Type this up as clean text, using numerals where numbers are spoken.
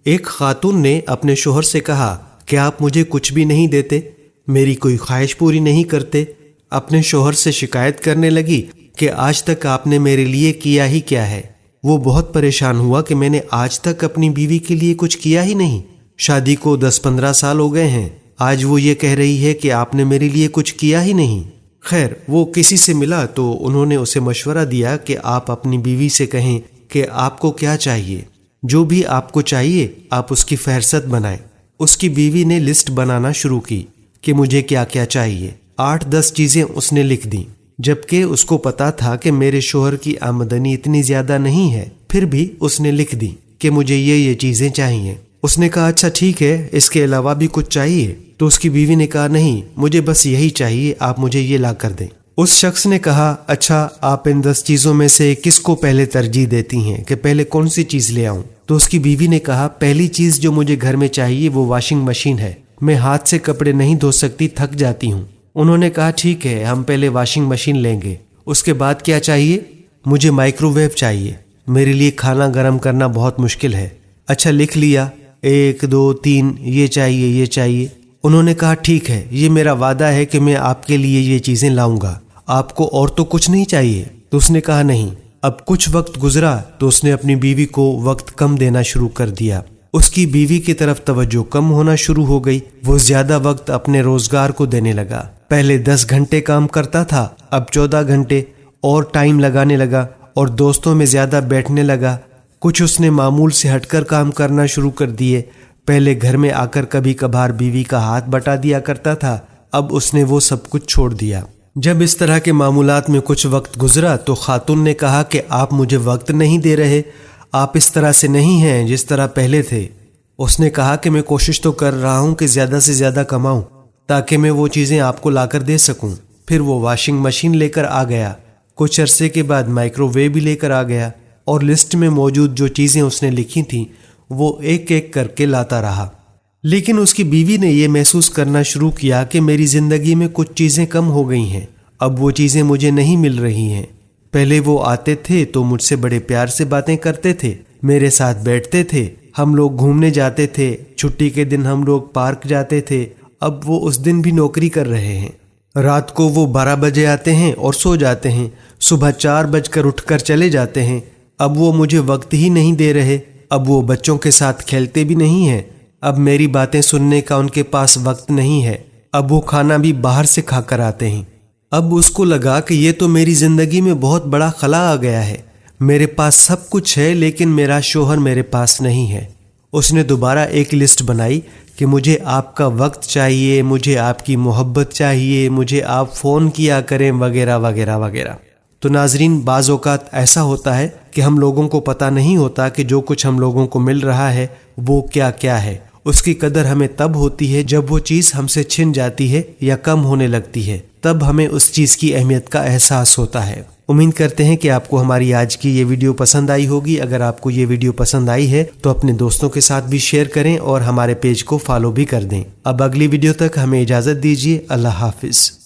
ایک خاتون نے اپنے شوہر سے کہا کہ آپ مجھے کچھ بھی نہیں دیتے، میری کوئی خواہش پوری نہیں کرتے۔ اپنے شوہر سے شکایت کرنے لگی کہ آج تک آپ نے میرے لیے کیا ہی کیا ہے۔ وہ بہت پریشان ہوا کہ میں نے آج تک اپنی بیوی کے لیے کچھ کیا ہی نہیں۔ شادی کو 10-15 سال ہو گئے ہیں، آج وہ یہ کہہ رہی ہے کہ آپ نے میرے لیے کچھ کیا ہی نہیں۔ خیر، وہ کسی سے ملا تو انہوں نے اسے مشورہ دیا کہ آپ اپنی بیوی سے کہیں کہ آپ کو کیا چاہیے، جو بھی آپ کو چاہیے آپ اس کی فہرست بنائیں۔ اس کی بیوی نے لسٹ بنانا شروع کی کہ مجھے کیا کیا چاہیے۔ 8-10 چیزیں اس نے لکھ دیں، جبکہ اس کو پتا تھا کہ میرے شوہر کی آمدنی اتنی زیادہ نہیں ہے، پھر بھی اس نے لکھ دی کہ مجھے یہ چیزیں چاہیے۔ اس نے کہا اچھا ٹھیک ہے، اس کے علاوہ بھی کچھ چاہیے؟ تو اس کی بیوی نے کہا نہیں، مجھے بس یہی چاہیے، آپ مجھے یہ لا کر دیں۔ اس شخص نے کہا اچھا آپ ان 10 چیزوں میں سے کس کو پہلے ترجیح دیتی ہیں کہ پہلے کون سی چیز لے آؤں؟ تو اس کی بیوی نے کہا پہلی چیز جو مجھے گھر میں چاہیے وہ واشنگ مشین ہے، میں ہاتھ سے کپڑے نہیں دھو سکتی، تھک جاتی ہوں۔ انہوں نے کہا ٹھیک ہے، ہم پہلے واشنگ مشین لیں گے۔ اس کے بعد کیا چاہیے؟ مجھے مائکرو ویو چاہیے، میرے لیے کھانا گرم کرنا بہت مشکل ہے۔ اچھا لکھ لیا، 1 2 3 یہ چاہیے یہ چاہیے۔ انہوں نے کہا ٹھیک ہے، یہ میرا وعدہ ہے کہ میں آپ کے لیے یہ چیزیں لاؤں گا، آپ کو اور تو کچھ نہیں چاہیے؟ تو اس نے کہا نہیں۔ اب کچھ وقت گزرا تو اس نے اپنی بیوی کو وقت کم دینا شروع کر دیا۔ اس کی بیوی کی طرف توجہ کم ہونا شروع ہو گئی، وہ زیادہ وقت اپنے روزگار کو دینے لگا۔ پہلے 10 گھنٹے کام کرتا تھا، اب 14 گھنٹے اور ٹائم لگانے لگا اور دوستوں میں زیادہ بیٹھنے لگا۔ کچھ اس نے معمول سے ہٹ کر کام کرنا شروع کر دیے۔ پہلے گھر میں آ کر کبھی کبھار بیوی کا ہاتھ بٹا دیا کرتا تھا، اب اس نے وہ سب کچھ چھوڑ دیا۔ جب اس طرح کے معمولات میں کچھ وقت گزرا تو خاتون نے کہا کہ آپ مجھے وقت نہیں دے رہے، آپ اس طرح سے نہیں ہیں جس طرح پہلے تھے۔ اس نے کہا کہ میں کوشش تو کر رہا ہوں کہ زیادہ سے زیادہ کماؤں تاکہ میں وہ چیزیں آپ کو لا کر دے سکوں۔ پھر وہ واشنگ مشین لے کر آ گیا، کچھ عرصے کے بعد مائکرو ویو بھی لے کر آ گیا، اور لسٹ میں موجود جو چیزیں اس نے لکھی تھیں وہ ایک ایک کر کے لاتا رہا۔ لیکن اس کی بیوی نے یہ محسوس کرنا شروع کیا کہ میری زندگی میں کچھ چیزیں کم ہو گئی ہیں، اب وہ چیزیں مجھے نہیں مل رہی ہیں۔ پہلے وہ آتے تھے تو مجھ سے بڑے پیار سے باتیں کرتے تھے، میرے ساتھ بیٹھتے تھے، ہم لوگ گھومنے جاتے تھے، چھٹی کے دن ہم لوگ پارک جاتے تھے۔ اب وہ اس دن بھی نوکری کر رہے ہیں، رات کو وہ 12 بجے آتے ہیں اور سو جاتے ہیں، صبح 4 بج کر اٹھ کر چلے جاتے ہیں۔ اب وہ مجھے وقت ہی نہیں دے رہے، اب وہ بچوں کے ساتھ کھیلتے بھی نہیں ہیں، اب میری باتیں سننے کا ان کے پاس وقت نہیں ہے، اب وہ کھانا بھی باہر سے کھا کر آتے ہیں۔ اب اس کو لگا کہ یہ تو میری زندگی میں بہت بڑا خلا آ گیا ہے، میرے پاس سب کچھ ہے لیکن میرا شوہر میرے پاس نہیں ہے۔ اس نے دوبارہ ایک لسٹ بنائی کہ مجھے آپ کا وقت چاہیے، مجھے آپ کی محبت چاہیے، مجھے آپ فون کیا کریں وغیرہ وغیرہ وغیرہ۔ تو ناظرین، بعض اوقات ایسا ہوتا ہے کہ ہم لوگوں کو پتہ نہیں ہوتا کہ جو کچھ ہم لوگوں کو مل رہا ہے وہ کیا کیا ہے۔ اس کی قدر ہمیں تب ہوتی ہے جب وہ چیز ہم سے چھن جاتی ہے یا کم ہونے لگتی ہے، تب ہمیں اس چیز کی اہمیت کا احساس ہوتا ہے۔ امید کرتے ہیں کہ آپ کو ہماری آج کی یہ ویڈیو پسند آئی ہوگی۔ اگر آپ کو یہ ویڈیو پسند آئی ہے تو اپنے دوستوں کے ساتھ بھی شیئر کریں اور ہمارے پیج کو فالو بھی کر دیں۔ اب اگلی ویڈیو تک ہمیں اجازت دیجیے، اللہ حافظ۔